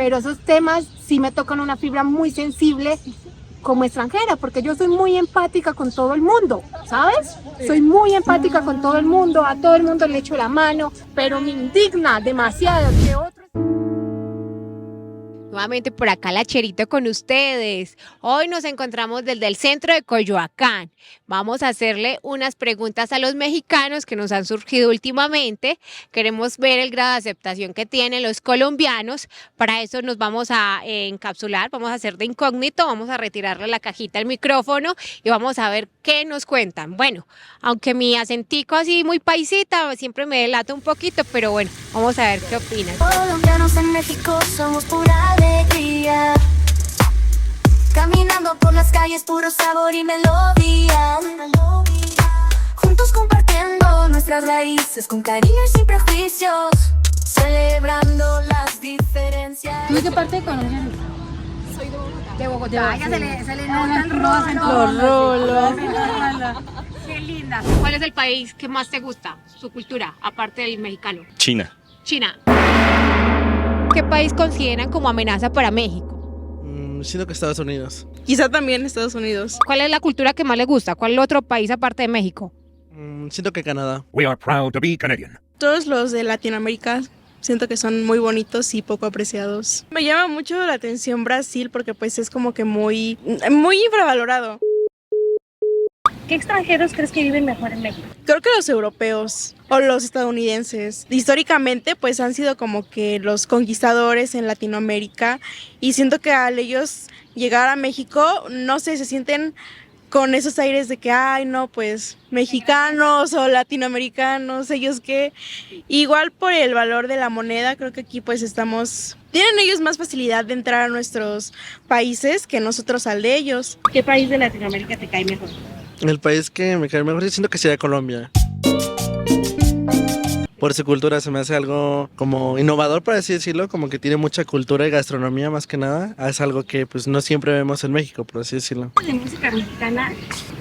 pero esos temas sí me tocan una fibra muy sensible como extranjera, porque yo soy muy empática con todo el mundo, ¿sabes? Soy muy empática con todo el mundo, a todo el mundo le echo la mano, pero me indigna demasiado que otros... Nuevamente por acá la Cherito con ustedes. Hoy nos encontramos desde el centro de Coyoacán. Vamos a hacerle unas preguntas a los mexicanos que nos han surgido últimamente. Queremos ver el grado de aceptación que tienen los colombianos. Para eso nos vamos a encapsular, vamos a hacer de incógnito, vamos a retirarle la cajita al micrófono y vamos a ver qué nos cuentan. Bueno, aunque mi acentico así muy paisita siempre me delata un poquito, pero bueno, vamos a ver qué opinan. Colombianos en México somos pura alegría, caminando por las calles, puro sabor y melodía, juntos compartiendo nuestras raíces con cariño y sin prejuicios, celebrando las diferencias. ¿Tú de qué parte de Colombia? De Bogotá, ya se le nota el Los rolos. Qué linda. ¿Cuál es el país que más te gusta, su cultura, aparte del mexicano? China. China. ¿Qué país consideran como amenaza para México? Siento que Estados Unidos. Quizá también Estados Unidos. ¿Cuál es la cultura que más le gusta? ¿Cuál otro país aparte de México? Siento que Canadá. We are proud to be Canadian. Todos los de Latinoamérica siento que son muy bonitos y poco apreciados. Me llama mucho la atención Brasil porque pues es como que muy infravalorado. ¿Qué extranjeros crees que viven mejor en México? Creo que los europeos o los estadounidenses históricamente pues han sido como que los conquistadores en Latinoamérica y siento que al ellos llegar a México, no sé, se sienten con esos aires de que, ay, no, pues mexicanos o latinoamericanos, ellos que igual por el valor de la moneda, creo que aquí pues tienen ellos más facilidad de entrar a nuestros países que nosotros al de ellos. ¿Qué país de Latinoamérica te cae mejor? El país que me cae mejor, yo siento que sería Colombia. Por su cultura se me hace algo como innovador, por así decirlo, como que tiene mucha cultura y gastronomía más que nada. Es algo que pues no siempre vemos en México, por así decirlo. De música mexicana,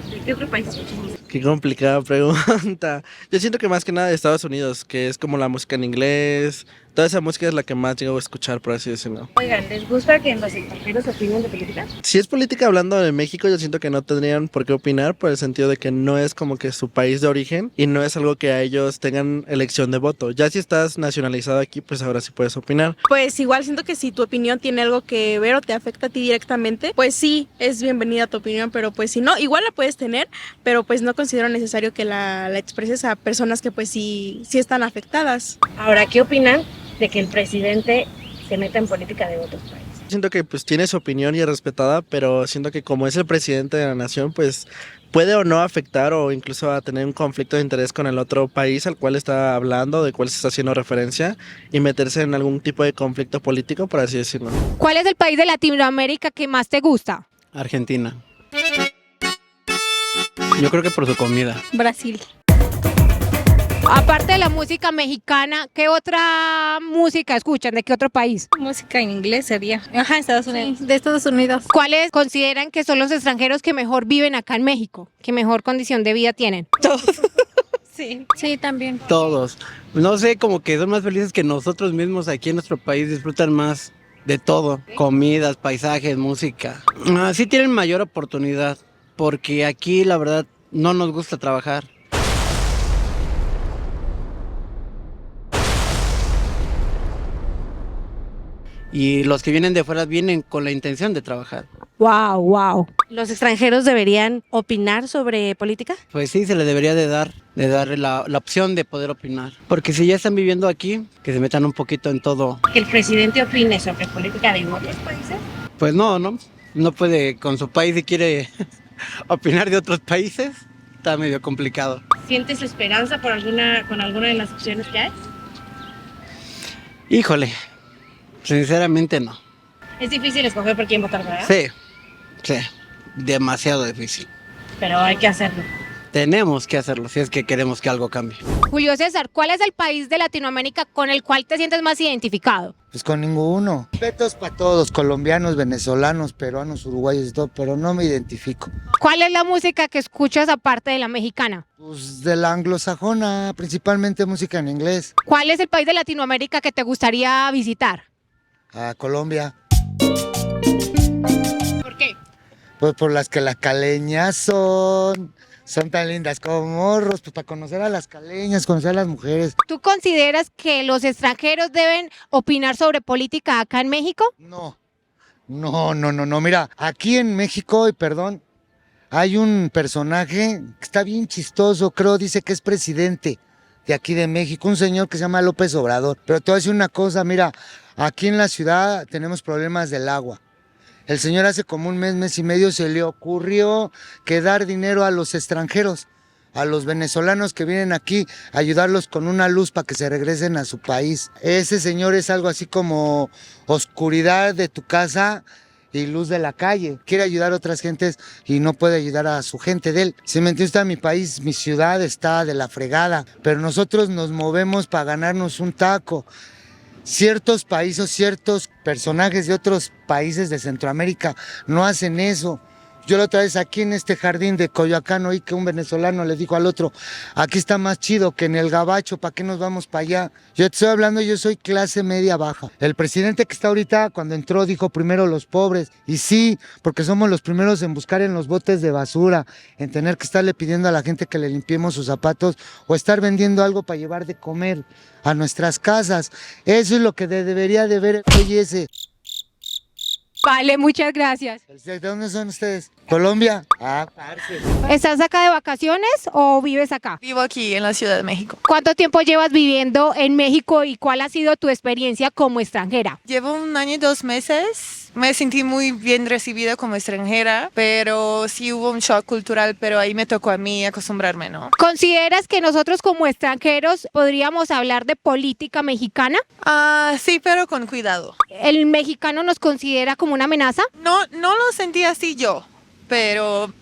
¿de qué otro país escuchamos? Qué complicada pregunta. Yo siento que más que nada de Estados Unidos, que es como la música en inglés. Toda esa música es la que más llego a escuchar, por así decirlo. Oigan, ¿les gusta que los extranjeros opinen de política? Si es política hablando de México, yo siento que no tendrían por qué opinar por el sentido de que no es como que su país de origen y no es algo que a ellos tengan elección de voto. Ya si estás nacionalizado aquí, pues ahora sí puedes opinar. Pues igual siento que si tu opinión tiene algo que ver o te afecta a ti directamente, pues sí, es bienvenida tu opinión, pero pues si no, igual la puedes tener, pero pues no considero necesario que la expreses a personas que pues sí están afectadas. Ahora, ¿qué opinan de que el presidente se meta en política de otros países? Siento que pues tiene su opinión y es respetada, pero siento que como es el presidente de la nación, pues puede o no afectar o incluso a tener un conflicto de interés con el otro país al cual está hablando, de cuál se está haciendo referencia y meterse en algún tipo de conflicto político, por así decirlo. ¿Cuál es el país de Latinoamérica que más te gusta? Argentina. Yo creo que por su comida. Brasil. Aparte de la música mexicana, ¿qué otra música escuchan? ¿De qué otro país? Música en inglés sería. Ajá, Estados Unidos. De Estados Unidos. ¿Cuáles consideran que son los extranjeros que mejor viven acá en México? ¿Que mejor condición de vida tienen? Sí. Sí, también. Todos. No sé, como que son más felices que nosotros mismos aquí en nuestro país, disfrutan más de todo. Comidas, paisajes, música. Sí tienen mayor oportunidad, porque aquí la verdad no nos gusta trabajar. Y los que vienen de fuera vienen con la intención de trabajar. Wow, wow. ¿Los extranjeros deberían opinar sobre política? Pues sí, se les debería de dar la opción de poder opinar. Porque si ya están viviendo aquí, que se metan un poquito en todo. ¿Que el presidente opine sobre política de otros países? Pues no puede con su país si quiere opinar de otros países. Está medio complicado. ¿Sientes esperanza con alguna de las opciones que hay? Híjole, sinceramente no. Es difícil escoger por quién votar, ¿verdad? Sí, demasiado difícil. Pero hay que hacerlo. Tenemos que hacerlo si es que queremos que algo cambie. Julio César, ¿cuál es el país de Latinoamérica con el cual te sientes más identificado? Pues con ninguno. Respetos para todos, colombianos, venezolanos, peruanos, uruguayos y todo, pero no me identifico. ¿Cuál es la música que escuchas aparte de la mexicana? Pues de la anglosajona, principalmente música en inglés. ¿Cuál es el país de Latinoamérica que te gustaría visitar? A Colombia. ¿Por qué? Pues por las que las caleñas son tan lindas como morros, pues para conocer a las caleñas, conocer a las mujeres. ¿Tú consideras que los extranjeros deben opinar sobre política acá en México? No, mira, aquí en México, y perdón, hay un personaje que está bien chistoso, creo, dice que es presidente de aquí de México, un señor que se llama López Obrador. Pero te voy a decir una cosa, mira, aquí en la ciudad tenemos problemas del agua. El señor hace como un mes y medio se le ocurrió que dar dinero a los extranjeros, a los venezolanos que vienen aquí, ayudarlos con una luz para que se regresen a su país. Ese señor es algo así como oscuridad de tu casa y luz de la calle. Quiere ayudar a otras gentes y no puede ayudar a su gente de él. Si me entiendes, mi país, mi ciudad está de la fregada, pero nosotros nos movemos para ganarnos un taco. Ciertos países, ciertos personajes de otros países de Centroamérica no hacen eso. Yo la otra vez aquí en este jardín de Coyoacán oí que un venezolano le dijo al otro, aquí está más chido que en el Gabacho, ¿para qué nos vamos para allá? Yo te estoy hablando, yo soy clase media baja. El presidente que está ahorita, cuando entró, dijo primero los pobres. Y sí, porque somos los primeros en buscar en los botes de basura, en tener que estarle pidiendo a la gente que le limpiemos sus zapatos o estar vendiendo algo para llevar de comer a nuestras casas. Eso es lo que debería de ver hoy ese. Vale, muchas gracias. ¿De dónde son ustedes? ¿Colombia? Ah, parce. ¿Estás acá de vacaciones o vives acá? Vivo aquí en la Ciudad de México. ¿Cuánto tiempo llevas viviendo en México y cuál ha sido tu experiencia como extranjera? Llevo 1 año y 2 meses. Me sentí muy bien recibida como extranjera, pero sí hubo un shock cultural, pero ahí me tocó a mí acostumbrarme, ¿no? ¿Consideras que nosotros como extranjeros podríamos hablar de política mexicana? Sí, pero con cuidado. ¿El mexicano nos considera como una amenaza? No lo sentí así yo, pero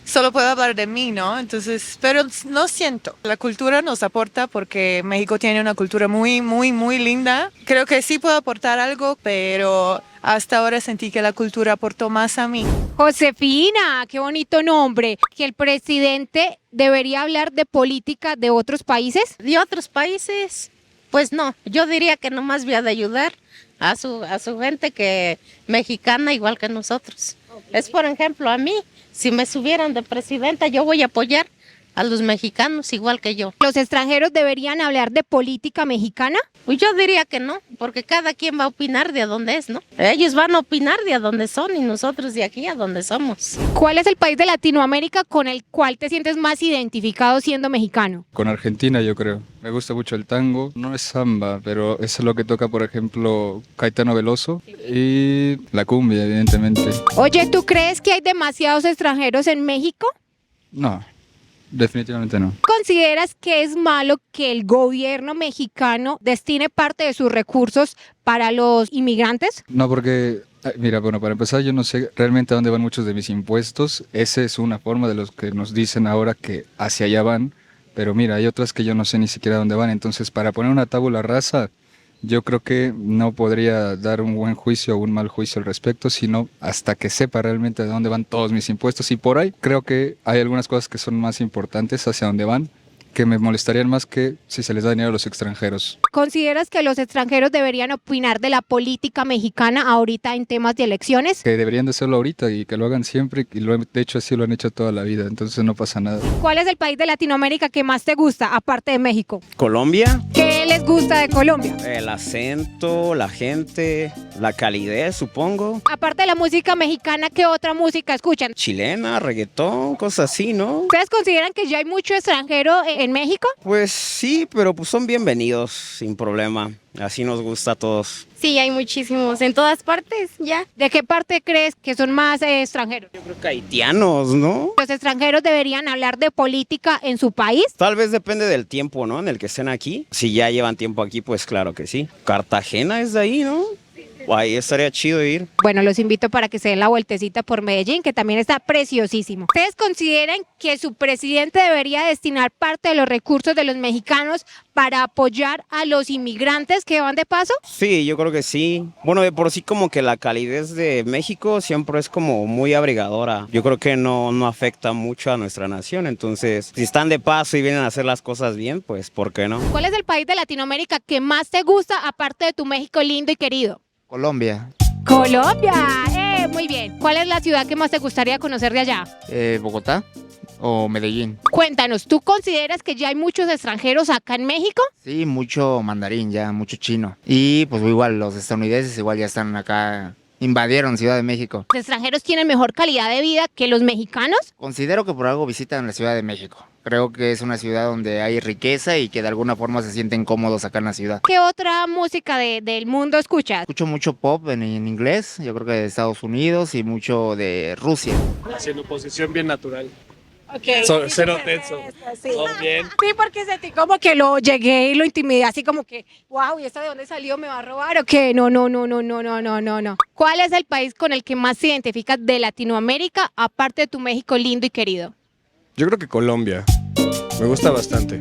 solo puedo hablar de mí, ¿no? Entonces, pero no siento. La cultura nos aporta porque México tiene una cultura muy, muy, muy linda. Creo que sí puedo aportar algo, pero hasta ahora sentí que la cultura aportó más a mí. Josefina, qué bonito nombre. ¿Que el presidente debería hablar de política de otros países? De otros países, pues no. Yo diría que nomás voy a ayudar a su gente que mexicana igual que nosotros. Es por ejemplo a mí, si me subieran de presidenta, yo voy a apoyar a los mexicanos igual que yo. ¿Los extranjeros deberían hablar de política mexicana? Pues yo diría que no, porque cada quien va a opinar de a dónde es, ¿no? Ellos van a opinar de a dónde son y nosotros de aquí a dónde somos. ¿Cuál es el país de Latinoamérica con el cual te sientes más identificado siendo mexicano? Con Argentina, yo creo. Me gusta mucho el tango. No es samba, pero eso es lo que toca, por ejemplo, Caetano Veloso y la cumbia, evidentemente. Oye, ¿tú crees que hay demasiados extranjeros en México? No, definitivamente no. ¿Consideras que es malo que el gobierno mexicano destine parte de sus recursos para los inmigrantes? No, porque, mira, bueno, para empezar, yo no sé realmente a dónde van muchos de mis impuestos. Esa es una forma de los que nos dicen ahora que hacia allá van. Pero mira, hay otras que yo no sé ni siquiera dónde van. Entonces, para poner una tabula rasa, yo creo que no podría dar un buen juicio o un mal juicio al respecto, sino hasta que sepa realmente de dónde van todos mis impuestos. Y por ahí creo que hay algunas cosas que son más importantes hacia dónde van, que me molestarían más que si se les da dinero a los extranjeros. ¿Consideras que los extranjeros deberían opinar de la política mexicana ahorita en temas de elecciones? Que deberían de hacerlo ahorita y que lo hagan siempre, y de hecho así lo han hecho toda la vida, entonces no pasa nada. ¿Cuál es el país de Latinoamérica que más te gusta, aparte de México? Colombia. ¿Qué les gusta de Colombia? El acento, la gente, la calidez, supongo. Aparte de la música mexicana, ¿qué otra música escuchan? Chilena, reggaetón, cosas así, ¿no? ¿Ustedes consideran que ya hay mucho extranjero en México? Pues sí, pero pues son bienvenidos, sin problema. Así nos gusta a todos. Sí, hay muchísimos, en todas partes ya. ¿De qué parte crees que son más extranjeros? Yo creo que haitianos, ¿no? ¿Los extranjeros deberían hablar de política en su país? Tal vez depende del tiempo, ¿no? En el que estén aquí. Si ya llevan tiempo aquí, pues claro que sí. Cartagena es de ahí, ¿no? Ahí estaría chido ir. Bueno, los invito para que se den la vueltecita por Medellín, que también está preciosísimo. ¿Ustedes consideran que su presidente debería destinar parte de los recursos de los mexicanos para apoyar a los inmigrantes que van de paso? Sí, yo creo que sí. Bueno, de por sí como que la calidez de México siempre es como muy abrigadora. Yo creo que no afecta mucho a nuestra nación. Entonces, si están de paso y vienen a hacer las cosas bien, pues ¿por qué no? ¿Cuál es el país de Latinoamérica que más te gusta aparte de tu México lindo y querido? Colombia. Colombia, muy bien. ¿Cuál es la ciudad que más te gustaría conocer de allá? Bogotá o Medellín. Cuéntanos, ¿tú consideras que ya hay muchos extranjeros acá en México? Sí, mucho mandarín ya, mucho chino. Y pues igual los estadounidenses igual ya están acá, invadieron Ciudad de México. ¿Los extranjeros tienen mejor calidad de vida que los mexicanos? Considero que por algo visitan la Ciudad de México. Creo que es una ciudad donde hay riqueza y que de alguna forma se sienten cómodos acá en la ciudad. ¿Qué otra música del mundo escuchas? Escucho mucho pop en inglés, yo creo que de Estados Unidos y mucho de Rusia. Haciendo posición bien natural. Okay. Cero tenso. Sí. Todo bien. Sí, porque sentí como que lo llegué y lo intimidé, así como que, wow, ¿y esta de dónde salió? ¿Me va a robar o qué? No. ¿Cuál es el país con el que más te identificas de Latinoamérica, aparte de tu México lindo y querido? Yo creo que Colombia. Me gusta bastante.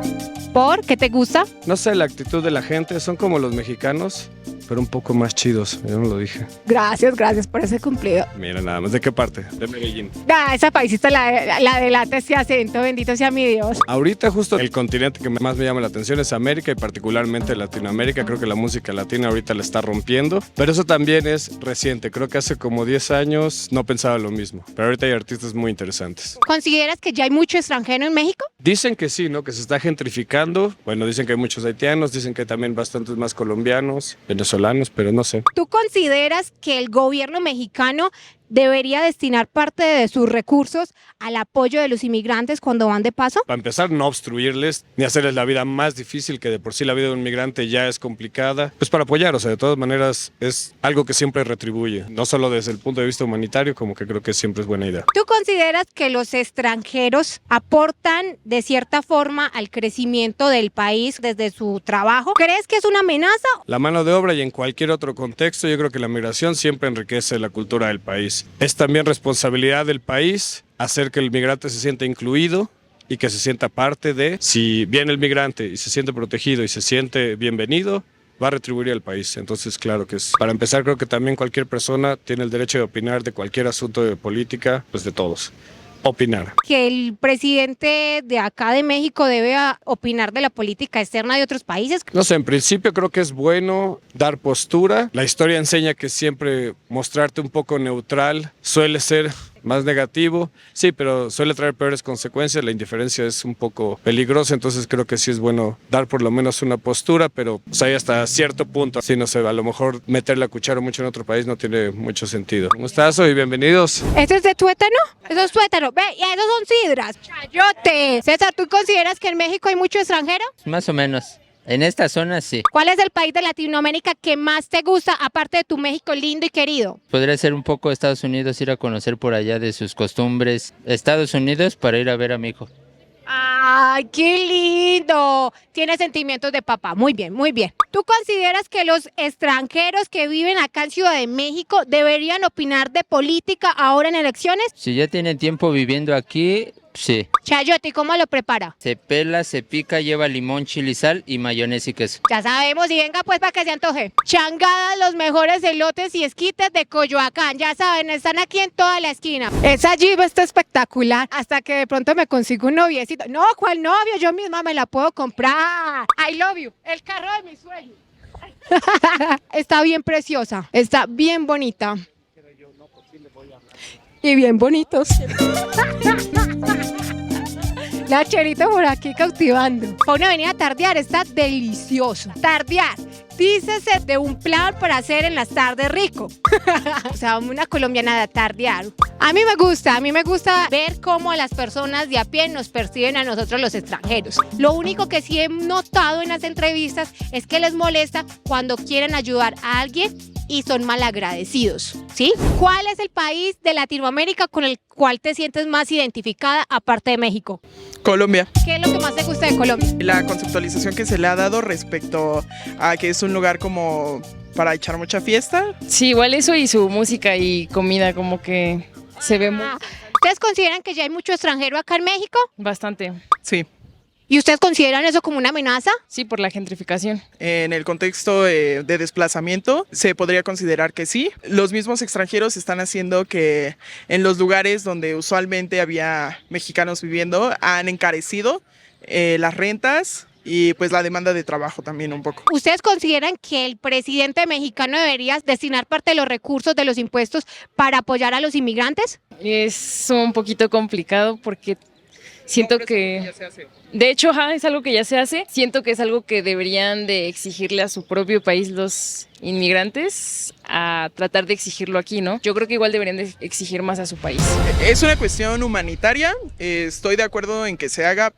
¿Por qué te gusta? No sé, la actitud de la gente, son como los mexicanos, pero un poco más chidos, yo no lo dije. Gracias por ese cumplido. Mira, nada más, ¿de qué parte? De Medellín. Esa paisita la delata ese acento, bendito sea mi Dios. Ahorita justo el continente que más me llama la atención es América y particularmente Latinoamérica. Creo que la música latina ahorita la está rompiendo, pero eso también es reciente. Creo que hace como 10 años no pensaba lo mismo, pero ahorita hay artistas muy interesantes. ¿Consideras que ya hay mucho extranjero en México? Dicen que sí, ¿no? Que se está gentrificando. Bueno, dicen que hay muchos haitianos, dicen que hay también bastantes más colombianos, venezolanos, pero no sé. ¿Tú consideras que el gobierno mexicano debería destinar parte de sus recursos al apoyo de los inmigrantes cuando van de paso? Para empezar, no obstruirles ni hacerles la vida más difícil, que de por sí la vida de un migrante ya es complicada. Pues para apoyar, o sea, de todas maneras es algo que siempre retribuye, no solo desde el punto de vista humanitario, como que creo que siempre es buena idea. ¿Tú consideras que los extranjeros aportan de cierta forma al crecimiento del país desde su trabajo? ¿Crees que es una amenaza? La mano de obra y en cualquier otro contexto, yo creo que la migración siempre enriquece la cultura del país. Es también responsabilidad del país hacer que el migrante se sienta incluido y que se sienta parte de. Si viene el migrante y se siente protegido y se siente bienvenido, va a retribuir al país. Entonces, claro que es. Para empezar, creo que también cualquier persona tiene el derecho de opinar de cualquier asunto de política, pues de todos. Opinar. Que el presidente de acá de México debe opinar de la política externa de otros países. No sé, en principio creo que es bueno dar postura. La historia enseña que siempre mostrarte un poco neutral suele ser más negativo, sí, pero suele traer peores consecuencias. La indiferencia es un poco peligrosa, entonces creo que sí es bueno dar por lo menos una postura, pero pues, ahí hasta cierto punto, sí, no sé, a lo mejor meter la cuchara mucho en otro país no tiene mucho sentido. ¿Cómo estás hoy? Bienvenidos. ¿Esto es de tuétano? Eso es tuétano. Ve, y esos son sidras. Chayote. César, ¿tú consideras que en México hay mucho extranjero? Más o menos. En esta zona sí. ¿Cuál es el país de Latinoamérica que más te gusta, aparte de tu México lindo y querido? Podría ser un poco Estados Unidos, ir a conocer por allá de sus costumbres. Estados Unidos para ir a ver a mi hijo. ¡Ay, qué lindo! Tiene sentimientos de papá. Muy bien, muy bien. ¿Tú consideras que los extranjeros que viven acá en Ciudad de México deberían opinar de política ahora en elecciones? Si ya tienen tiempo viviendo aquí, sí. Chayote, ¿cómo lo prepara? Se pela, se pica, lleva limón, chile y sal y mayonesa y queso. Ya sabemos, y venga pues para que se antoje. Changadas, los mejores elotes y esquites de Coyoacán. Ya saben, están aquí en toda la esquina. Esa Jeep está espectacular. Hasta que de pronto me consigo un noviecito. No, ¿cuál novio? Yo misma me la puedo comprar. I love you. El carro de mis sueños. Está bien preciosa. Está bien bonita. Y bien bonitos. La Cherita por aquí cautivando. Para una avenida tardear está delicioso. Tardear. Dícese de un plan para hacer en las tardes rico. O sea, una colombiana de tardear. A mí me gusta ver cómo las personas de a pie nos perciben a nosotros los extranjeros. Lo único que sí he notado en las entrevistas es que les molesta cuando quieren ayudar a alguien y son malagradecidos, ¿sí? ¿Cuál es el país de Latinoamérica con el cual te sientes más identificada aparte de México? Colombia. ¿Qué es lo que más te gusta de Colombia? La conceptualización que se le ha dado respecto a que es un lugar como para echar mucha fiesta. Sí, igual eso y su música y comida como que se ve muy... ¿Ustedes consideran que ya hay mucho extranjero acá en México? Bastante. Sí. ¿Y ustedes consideran eso como una amenaza? Sí, por la gentrificación. En el contexto de desplazamiento se podría considerar que sí. Los mismos extranjeros están haciendo que en los lugares donde usualmente había mexicanos viviendo han encarecido las rentas y pues la demanda de trabajo también un poco. ¿Ustedes consideran que el presidente mexicano debería destinar parte de los recursos de los impuestos para apoyar a los inmigrantes? Es un poquito complicado porque siento que, de hecho, es algo que ya se hace. Siento que es algo que deberían de exigirle a su propio país los inmigrantes, a tratar de exigirlo aquí, ¿no? Yo creo que igual deberían de exigir más a su país. Es una cuestión humanitaria, estoy de acuerdo en que se haga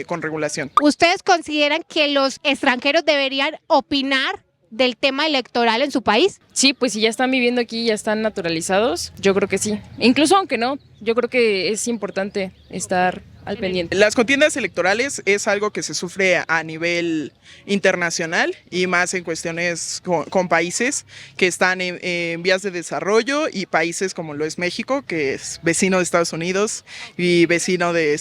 con regulación. ¿Ustedes consideran que los extranjeros deberían opinar del tema electoral en su país? Sí, pues si ya están viviendo aquí, ya están naturalizados, yo creo que sí. Incluso aunque no, yo creo que es importante estar al pendiente. Las contiendas electorales es algo que se sufre a nivel internacional y más en cuestiones con países que están en vías de desarrollo y países como lo es México, que es vecino de Estados Unidos y vecino de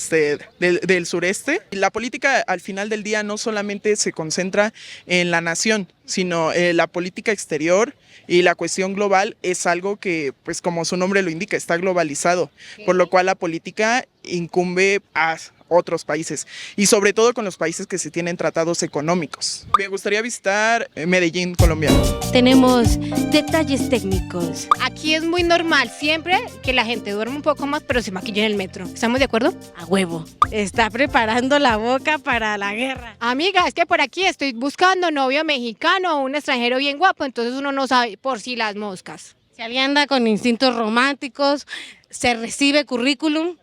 del sureste. La política al final del día no solamente se concentra en la nación, sino la política exterior y la cuestión global es algo que, pues como su nombre lo indica, está globalizado, por lo cual la política incumbe a otros países y sobre todo con los países que se tienen tratados económicos. Me gustaría visitar Medellín, Colombia. Tenemos detalles técnicos. Aquí es muy normal siempre que la gente duerme un poco más, pero se maquilla en el metro. ¿Estamos de acuerdo? A huevo. Está preparando la boca para la guerra. Amiga, es que por aquí estoy buscando novio mexicano o un extranjero bien guapo, entonces uno no sabe por si las moscas. Si alguien anda con instintos románticos, se recibe currículum.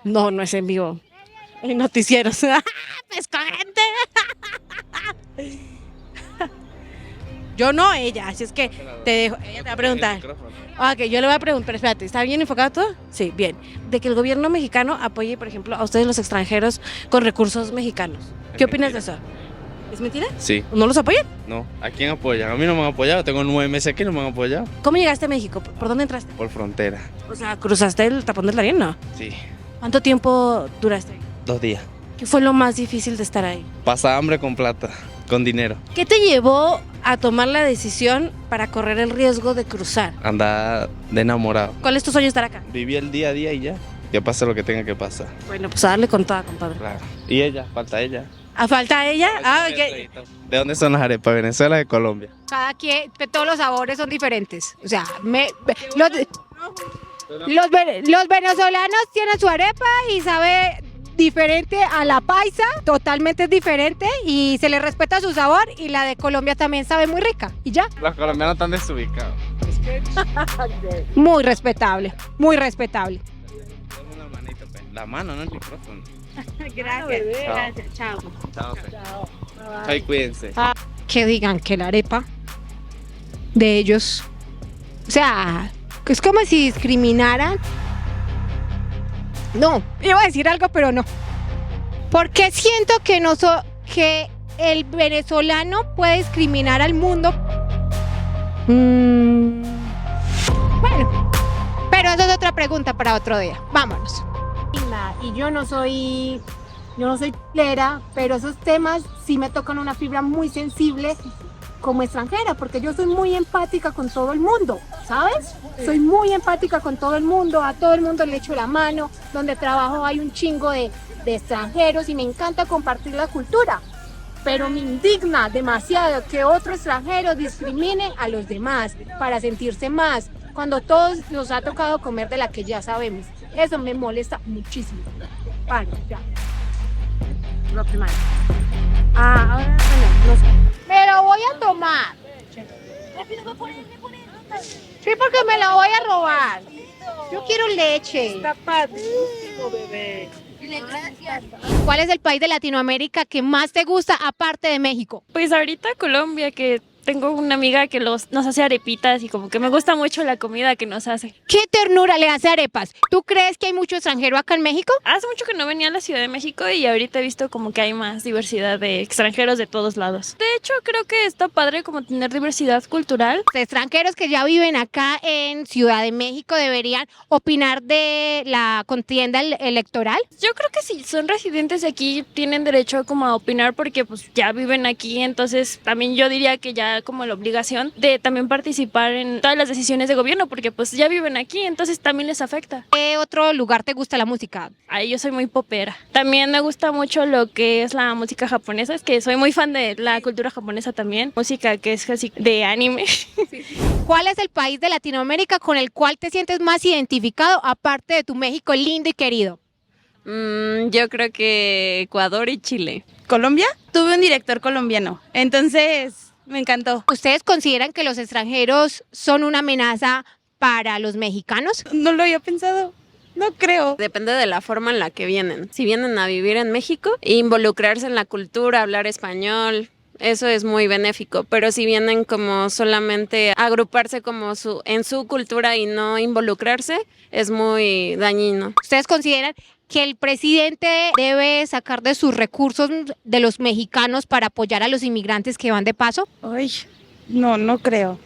No es en vivo. En noticieros. Pues con gente. Yo no, ella. Así es que te dejo. Ella te va a preguntar. Ok, yo le voy a preguntar. Pero espérate, ¿está bien enfocado todo? Sí, bien. De que el gobierno mexicano apoye, por ejemplo, a ustedes los extranjeros con recursos mexicanos. ¿Qué opinas de eso? ¿Es mentira? Sí. ¿No los apoyan? No. ¿A quién apoyan? A mí no me han apoyado. Tengo 9 meses aquí y no me han apoyado. ¿Cómo llegaste a México? ¿Por dónde entraste? Por frontera. O sea, ¿cruzaste el tapón del Darién, no? Sí. ¿Cuánto tiempo duraste ahí? 2 días. ¿Qué fue lo más difícil de estar ahí? Pasa hambre con plata, con dinero. ¿Qué te llevó a tomar la decisión para correr el riesgo de cruzar? Andar de enamorado. ¿Cuál es tu sueño estar acá? Viví el día a día y ya. Que pase lo que tenga que pasar. Bueno, pues a darle con toda, compadre. Claro. ¿Y ella? ¿Falta ella? ¿A falta ella? Ok. ¿De dónde son las arepas? ¿Venezuela o de Colombia? Cada quien, todos los sabores son diferentes. O sea, los venezolanos tienen su arepa y sabe diferente a la paisa, totalmente diferente y se le respeta su sabor, y la de Colombia también sabe muy rica y ya. Los colombianos están desubicados. Muy respetable, muy respetable. La mano, no el micrófono. Gracias. Chao. Gracias. Chao. Chao. Ay, cuídense. Que digan que la arepa de ellos, o sea, es como si discriminaran. No, iba a decir algo, pero no. Porque siento que que el venezolano puede discriminar al mundo. Bueno, pero eso es otra pregunta para otro día. Vámonos. Y yo no soy plera, pero esos temas sí me tocan una fibra muy sensible como extranjera, porque yo soy muy empática con todo el mundo, ¿sabes? Soy muy empática con todo el mundo, a todo el mundo le echo la mano, donde trabajo hay un chingo de extranjeros y me encanta compartir la cultura, pero me indigna demasiado que otro extranjero discrimine a los demás para sentirse más, cuando todos nos ha tocado comer de la que ya sabemos. Eso me molesta muchísimo. Vale, ya. Lo primario. Ahora no sé. Me lo voy a tomar. Sí, porque me la voy a robar. Yo quiero leche. Está padrísimo, bebé. Gracias. ¿Cuál es el país de Latinoamérica que más te gusta aparte de México? Pues ahorita Colombia, que tengo una amiga que nos hace arepitas y como que me gusta mucho la comida que nos hace. ¿Qué ternura le hace arepas? ¿Tú crees que hay mucho extranjero acá en México? Hace mucho que no venía a la Ciudad de México y ahorita he visto como que hay más diversidad de extranjeros de todos lados. De hecho, creo que está padre como tener diversidad cultural. Los extranjeros que ya viven acá en Ciudad de México deberían opinar de la contienda electoral. Yo creo que si son residentes de aquí tienen derecho como a opinar porque pues ya viven aquí, entonces también yo diría que ya ya como la obligación de también participar en todas las decisiones de gobierno, porque pues ya viven aquí, entonces también les afecta. ¿Qué otro lugar te gusta la música? Ay, yo soy muy popera. También me gusta mucho lo que es la música japonesa, es que soy muy fan de la cultura japonesa también, música que es casi de anime. ¿Cuál es el país de Latinoamérica con el cual te sientes más identificado, aparte de tu México lindo y querido? Yo creo que Ecuador y Chile. ¿Colombia? Tuve un director colombiano, entonces me encantó. ¿Ustedes consideran que los extranjeros son una amenaza para los mexicanos? No lo había pensado. No creo. Depende de la forma en la que vienen. Si vienen a vivir en México, involucrarse en la cultura, hablar español, eso es muy benéfico. Pero si vienen como solamente a agruparse como en su cultura y no involucrarse, es muy dañino. ¿Ustedes consideran que el presidente debe sacar de sus recursos de los mexicanos para apoyar a los inmigrantes que van de paso? Ay, no creo.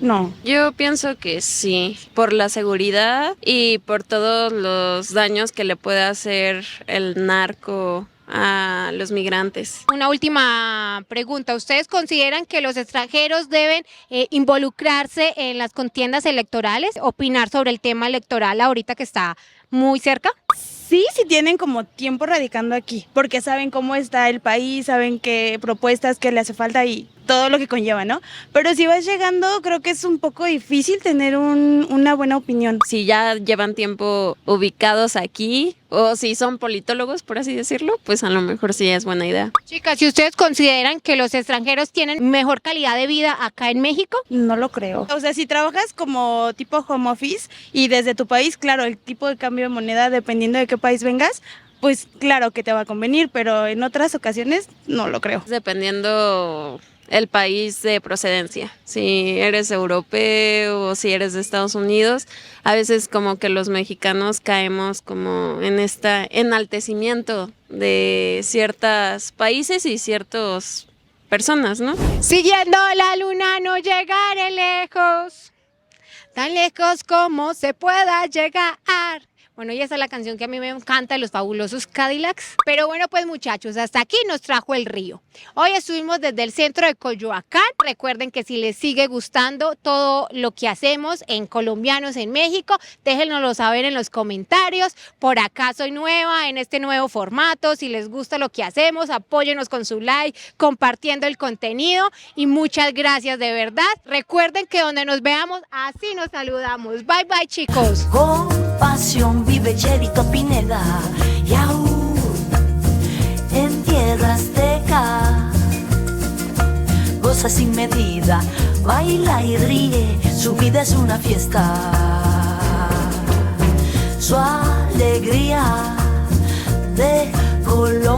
No. Yo pienso que sí, por la seguridad y por todos los daños que le puede hacer el narco a los migrantes. Una última pregunta. ¿Ustedes consideran que los extranjeros deben involucrarse en las contiendas electorales, opinar sobre el tema electoral ahorita que está muy cerca? Sí, sí tienen como tiempo radicando aquí, porque saben cómo está el país, saben qué propuestas, qué le hace falta y todo lo que conlleva, ¿no? Pero si vas llegando, creo que es un poco difícil tener una buena opinión. Si ya llevan tiempo ubicados aquí, o si son politólogos, por así decirlo, pues a lo mejor sí es buena idea. Chicas, ¿y ustedes consideran que los extranjeros tienen mejor calidad de vida acá en México? No lo creo. O sea, si trabajas como tipo home office y desde tu país, claro, el tipo de cambio de moneda, dependiendo de qué país vengas, pues claro que te va a convenir, pero en otras ocasiones no lo creo. Dependiendo el país de procedencia, si eres europeo o si eres de Estados Unidos, a veces como que los mexicanos caemos como en este enaltecimiento de ciertos países y ciertas personas, ¿no? Siguiendo la luna no llegaré lejos, tan lejos como se pueda llegar. Bueno, y esa es la canción que a mí me encanta de los Fabulosos Cadillacs. Pero bueno, pues muchachos, hasta aquí nos trajo el río. Hoy estuvimos desde el centro de Coyoacán. Recuerden que si les sigue gustando todo lo que hacemos en Colombianos en México, déjenoslo saber en los comentarios. Por acá soy nueva en este nuevo formato. Si les gusta lo que hacemos, apóyenos con su like, compartiendo el contenido. Y muchas gracias de verdad. Recuerden que donde nos veamos, así nos saludamos. Bye, bye, chicos. Con pasión vive Cherito Pineda y aún en tierra azteca goza sin medida, baila y ríe, su vida es una fiesta, su alegría de color.